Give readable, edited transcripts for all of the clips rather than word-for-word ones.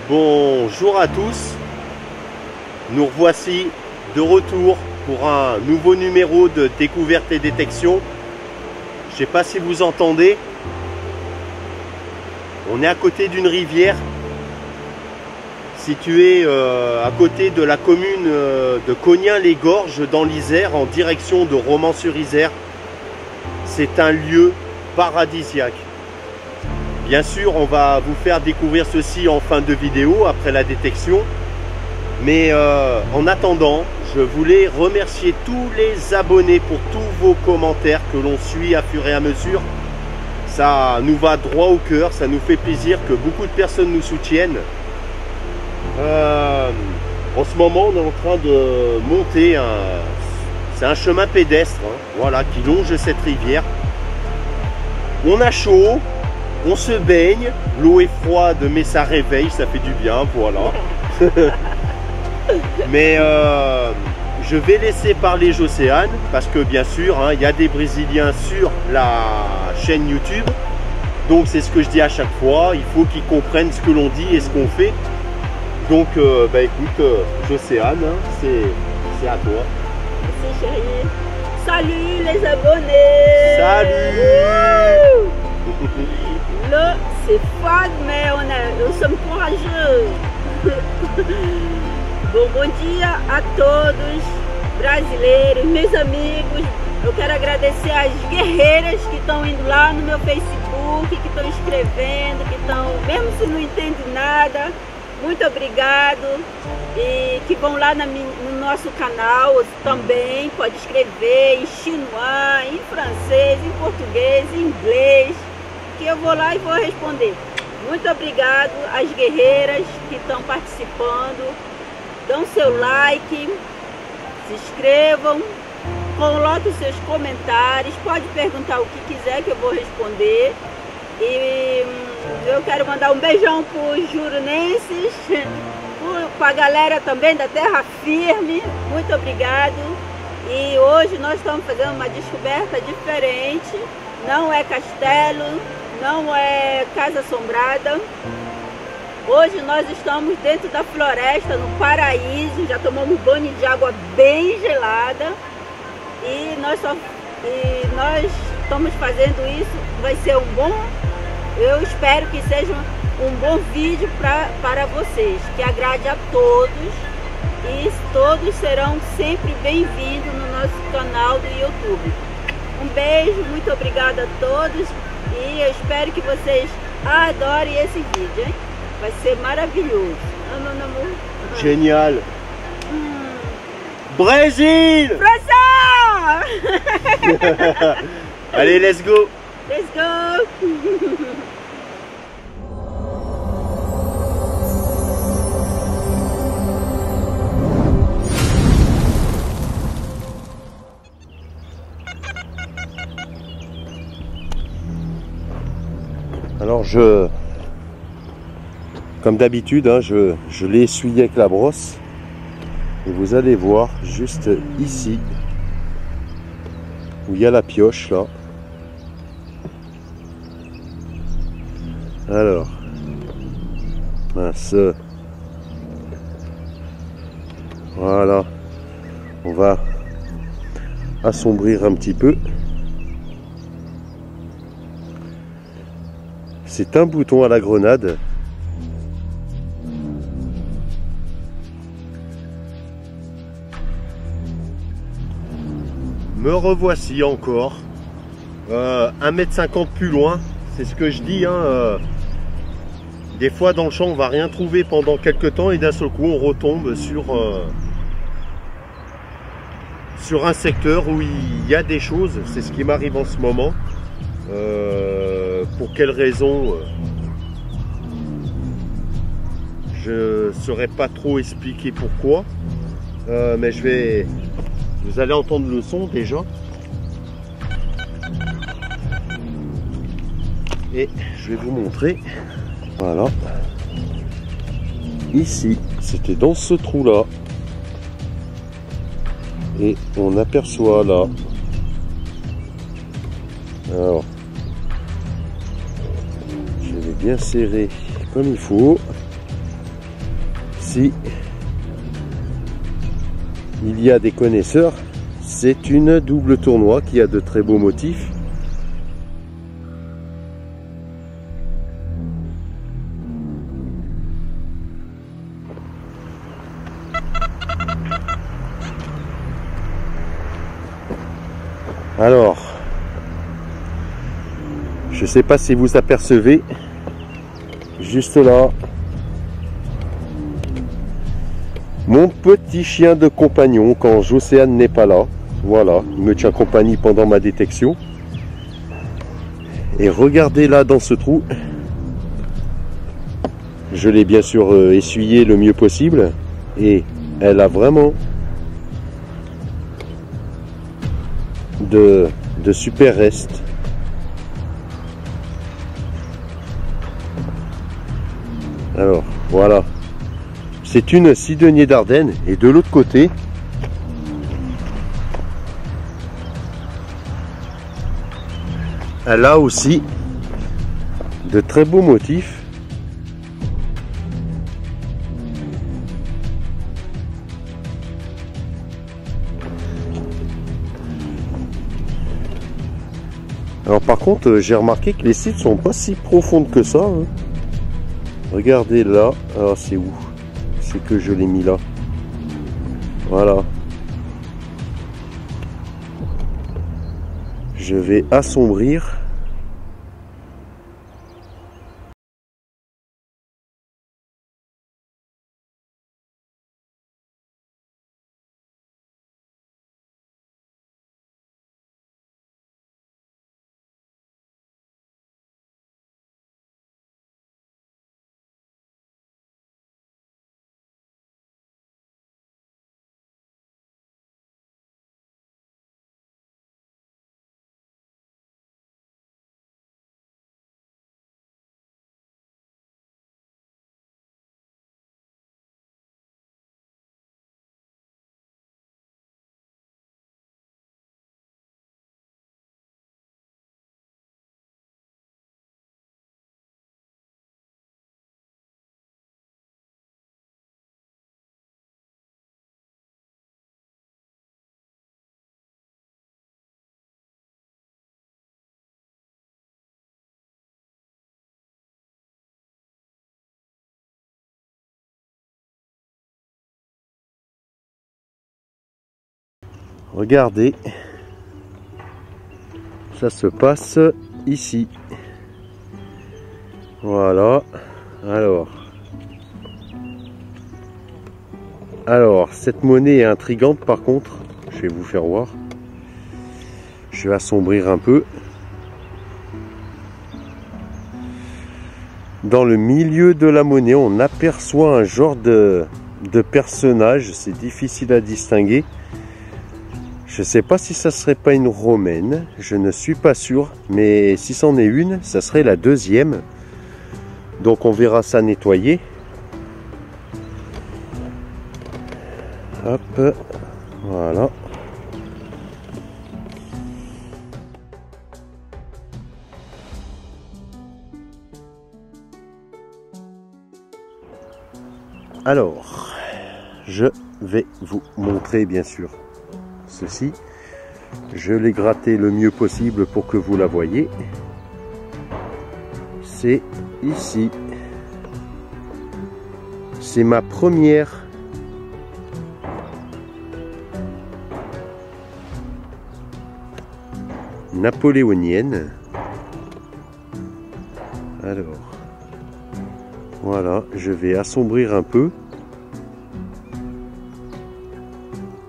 Bonjour à tous, nous revoici de retour pour un nouveau numéro de découverte et détection. Je ne sais pas si vous entendez, on est à côté d'une rivière située à côté de la commune de Cognins-les-Gorges dans l'Isère en direction de Romans-sur-Isère. C'est un lieu paradisiaque. Bien sûr, on va vous faire découvrir ceci en fin de vidéo, après la détection. Mais en attendant, je voulais remercier tous les abonnés pour tous vos commentaires que l'on suit à fur et à mesure. Ça nous va droit au cœur, ça nous fait plaisir que beaucoup de personnes nous soutiennent. En ce moment, on est en train de monter c'est un chemin pédestre, hein, voilà, qui longe cette rivière. On a chaud. On se baigne, l'eau est froide mais ça réveille, ça fait du bien, voilà. Mais je vais laisser parler Jocéane parce que bien sûr, hein, il y a des Brésiliens sur la chaîne YouTube. Donc c'est ce que je dis à chaque fois, il faut qu'ils comprennent ce que l'on dit et ce qu'on fait. Donc bah écoute, Jocéane, hein, c'est à toi. Merci chérie. Salut les abonnés. Salut. Là, c'est fade, mais nous sommes courageux. Bom dia a todos, brasileiros, meus amigos. Eu quero agradecer as guerreiras que estão indo lá no meu Facebook, que estão escrevendo, que estão, mesmo se não entendem nada, muito obrigado. E que vão lá no nosso canal também, pode escrever em chinois, em francês, em português, em inglês. Que eu vou lá e vou responder. Muito obrigado às guerreiras que estão participando. Dão seu like, se inscrevam, coloquem os seus comentários, pode perguntar o que quiser que eu vou responder. E eu quero mandar um beijão para os jurunenses, para a galera também da Terra Firme. Muito obrigado. E hoje nós estamos fazendo uma descoberta diferente. Não é castelo, não é casa assombrada. Hoje nós estamos dentro da floresta, no paraíso. Já tomamos banho de água bem gelada. E nós estamos fazendo isso. Vai ser um bom... Eu espero que seja um bom vídeo para vocês. Que agrade a todos. E todos serão sempre bem-vindos no nosso canal do YouTube. Um beijo, muito obrigada a todos e eu espero que vocês adorem esse vídeo, hein? Vai ser maravilhoso. Amor. Génial. Brésil. Brasil! Allez, let's go. Let's go. Alors comme d'habitude, hein, je l'ai essuyé avec la brosse et vous allez voir juste ici où il y a la pioche là. Alors, mince, voilà, on va assombrir un petit peu. C'est un bouton à la grenade. Me revoici encore 1,50 m plus loin. C'est ce que je dis. Hein, des fois dans le champ on va rien trouver pendant quelques temps et d'un seul coup on retombe sur un secteur où il y a des choses. C'est ce qui m'arrive en ce moment. Pour quelles raisons je ne saurais pas trop expliquer pourquoi, mais vous allez entendre le son déjà. Et je vais vous montrer. Voilà. Ici, c'était dans ce trou là. Et on aperçoit là. Alors, je vais bien serrer comme il faut. Si il y a des connaisseurs, c'est une double tournoie qui a de très beaux motifs. Alors, je ne sais pas si vous apercevez, juste là, mon petit chien de compagnon quand Jocéane n'est pas là. Voilà, il me tient compagnie pendant ma détection. Et regardez là dans ce trou. Je l'ai bien sûr essuyé le mieux possible. Et elle a vraiment de super restes. Alors, voilà. C'est une Sidonie d'Ardenne. Et de l'autre côté, elle a aussi de très beaux motifs. Alors par contre, j'ai remarqué que les sites sont pas si profondes que ça. Hein. Regardez là. Alors c'est où? C'est que je l'ai mis là. Voilà. Je vais assombrir. Regardez, ça se passe ici. Voilà. Alors, cette monnaie est intrigante par contre. Je vais vous faire voir. Je vais assombrir un peu. Dans le milieu de la monnaie, on aperçoit un genre de personnage. C'est difficile à distinguer. Je ne sais pas si ça serait pas une romaine, je ne suis pas sûr, mais si c'en est une, ça serait la deuxième. Donc on verra ça nettoyer. Hop, voilà. Alors, je vais vous montrer bien sûr ceci. Je l'ai gratté le mieux possible pour que vous la voyez. C'est ici. C'est ma première napoléonienne. Alors, voilà, je vais assombrir un peu.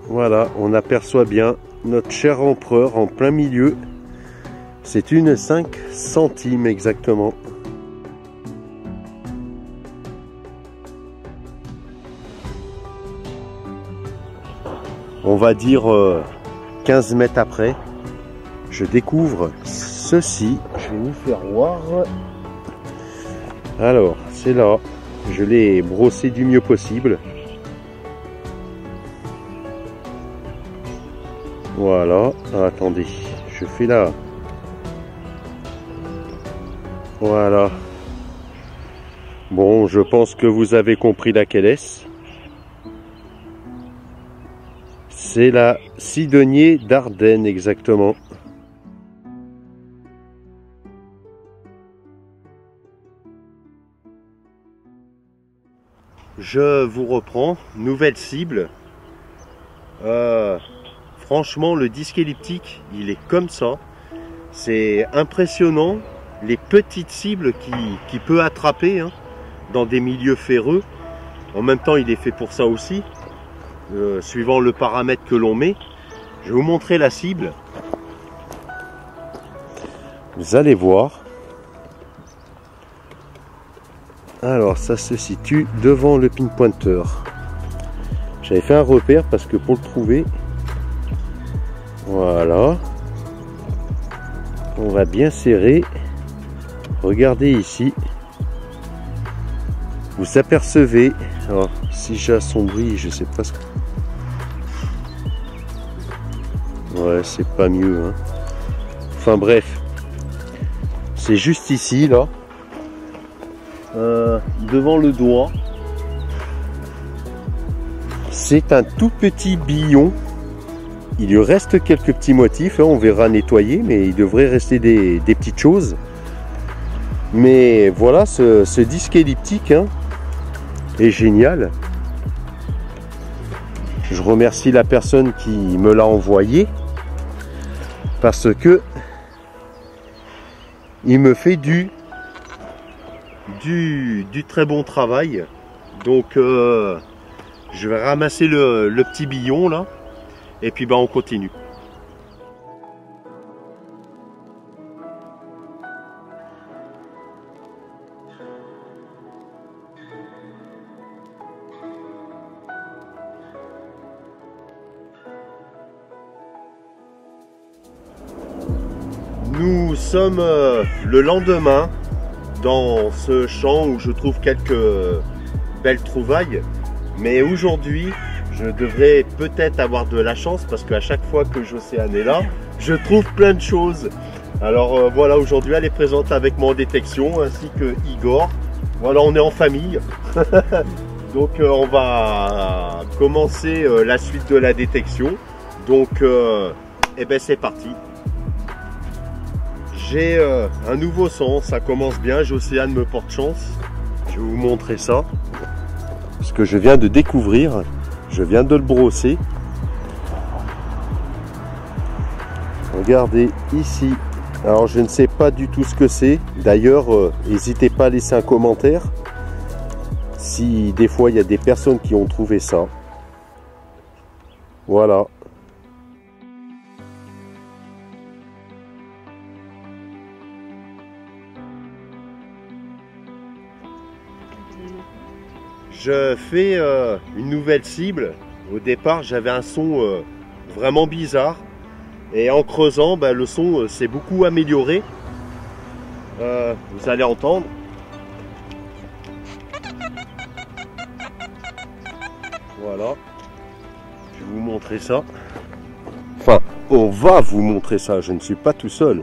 Voilà, on aperçoit bien notre cher empereur en plein milieu. C'est une 5 centimes exactement. On va dire 15 mètres après, je découvre ceci. Je vais vous faire voir. Alors, c'est là. Je l'ai brossé du mieux possible. Voilà. Ah, attendez, je fais là. Voilà. Bon, je pense que vous avez compris laquelle est-ce. C'est la Cidonier d'Ardenne exactement. Je vous reprends, nouvelle cible. Franchement, le disque elliptique, il est comme ça. C'est impressionnant les petites cibles qu'il peut attraper hein, dans des milieux ferreux. En même temps, il est fait pour ça aussi. Suivant le paramètre que l'on met. Je vais vous montrer la cible. Vous allez voir. Alors ça se situe devant le pinpointer. J'avais fait un repère parce que pour le trouver, voilà, on va bien serrer. Regardez ici. Vous apercevez, alors, si j'assombris, je sais pas ce que... Ouais, c'est pas mieux. Hein. Enfin bref, c'est juste ici, là, devant le doigt. C'est un tout petit billon. Il lui reste quelques petits motifs, hein, on verra nettoyer, mais il devrait rester des petites choses. Mais voilà, ce disque elliptique hein, est génial. Je remercie la personne qui me l'a envoyé parce que il me fait du très bon travail. Donc je vais ramasser le petit billon là et puis on continue. Nous sommes le lendemain dans ce champ où je trouve quelques belles trouvailles. Mais aujourd'hui, je devrais peut-être avoir de la chance parce qu'à chaque fois que Jocéane est là, je trouve plein de choses. Alors voilà, aujourd'hui elle est présente avec moi en détection ainsi que Igor. Voilà, on est en famille. Donc on va commencer la suite de la détection. Donc eh ben, c'est parti. J'ai un nouveau son, ça commence bien, Jocéane me porte chance. Je vais vous montrer ça. Ce que je viens de découvrir, je viens de le brosser. Regardez ici. Alors je ne sais pas du tout ce que c'est. D'ailleurs, n'hésitez pas à laisser un commentaire si des fois il y a des personnes qui ont trouvé ça. Voilà. Je fais une nouvelle cible. Au départ, j'avais un son vraiment bizarre. Et en creusant, le son s'est beaucoup amélioré. Vous allez entendre. Voilà. Je vais vous montrer ça. Enfin, on va vous montrer ça. Je ne suis pas tout seul.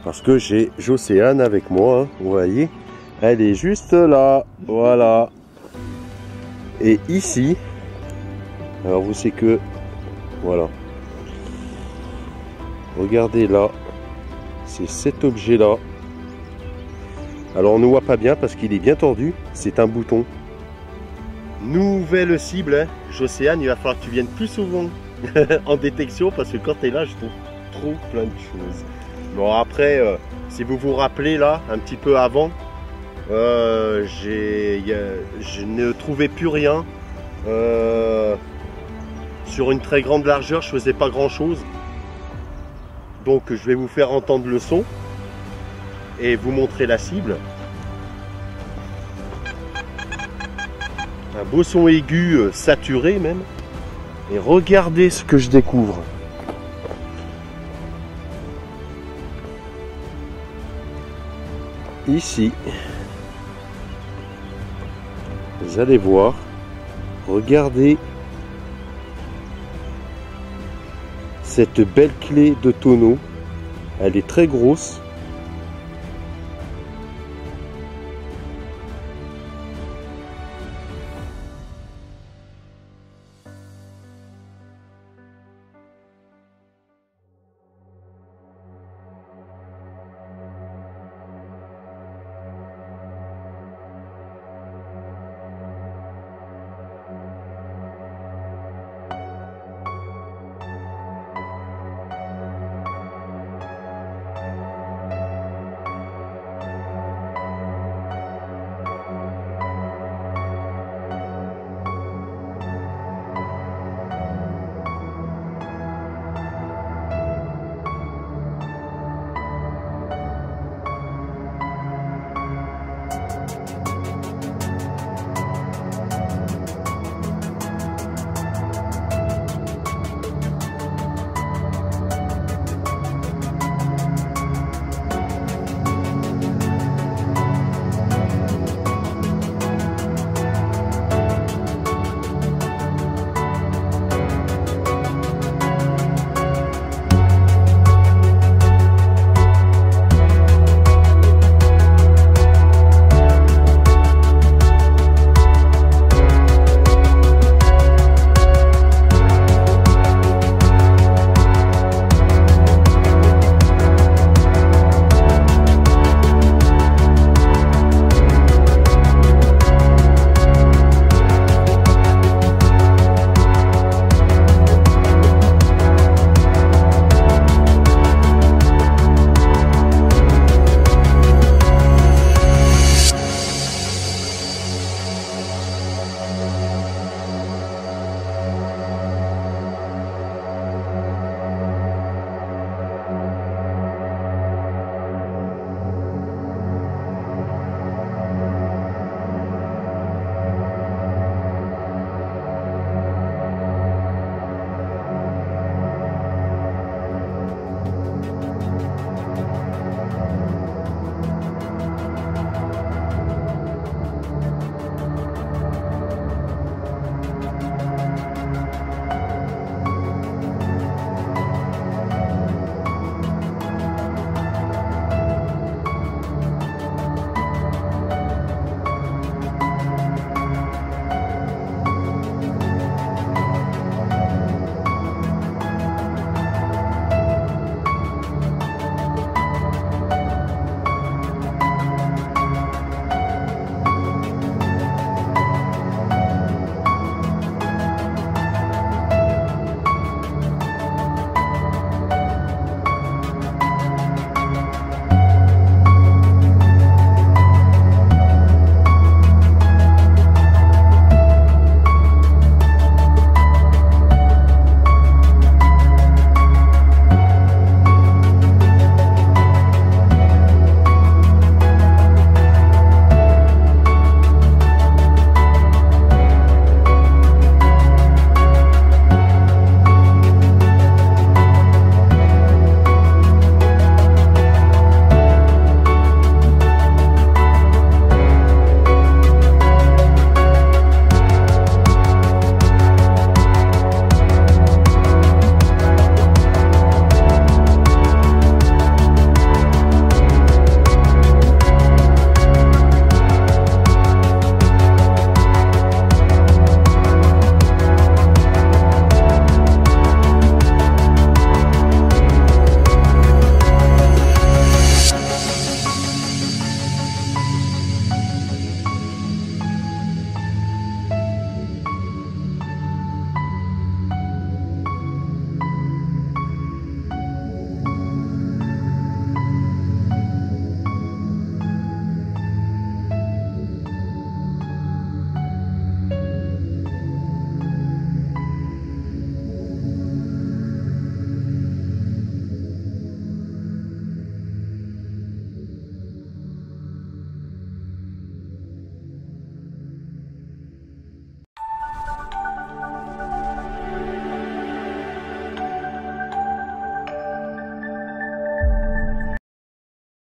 Parce que j'ai Jocéane avec moi. Hein, vous voyez. Elle est juste là. Voilà. Et ici, alors vous savez que, voilà, regardez là, c'est cet objet là. Alors on ne voit pas bien parce qu'il est bien tordu, c'est un bouton. Nouvelle cible, hein. Jocéane, il va falloir que tu viennes plus souvent en détection parce que quand tu es là, je trouve trop plein de choses. Bon après, si vous vous rappelez là, un petit peu avant, je ne trouvais plus rien. Sur une très grande largeur, je faisais pas grand chose. Donc je vais vous faire entendre le son et vous montrer la cible. Un beau son aigu, saturé même. Et regardez ce que je découvre. Ici, vous allez voir, regardez cette belle clé de tonneau. Elle est très grosse.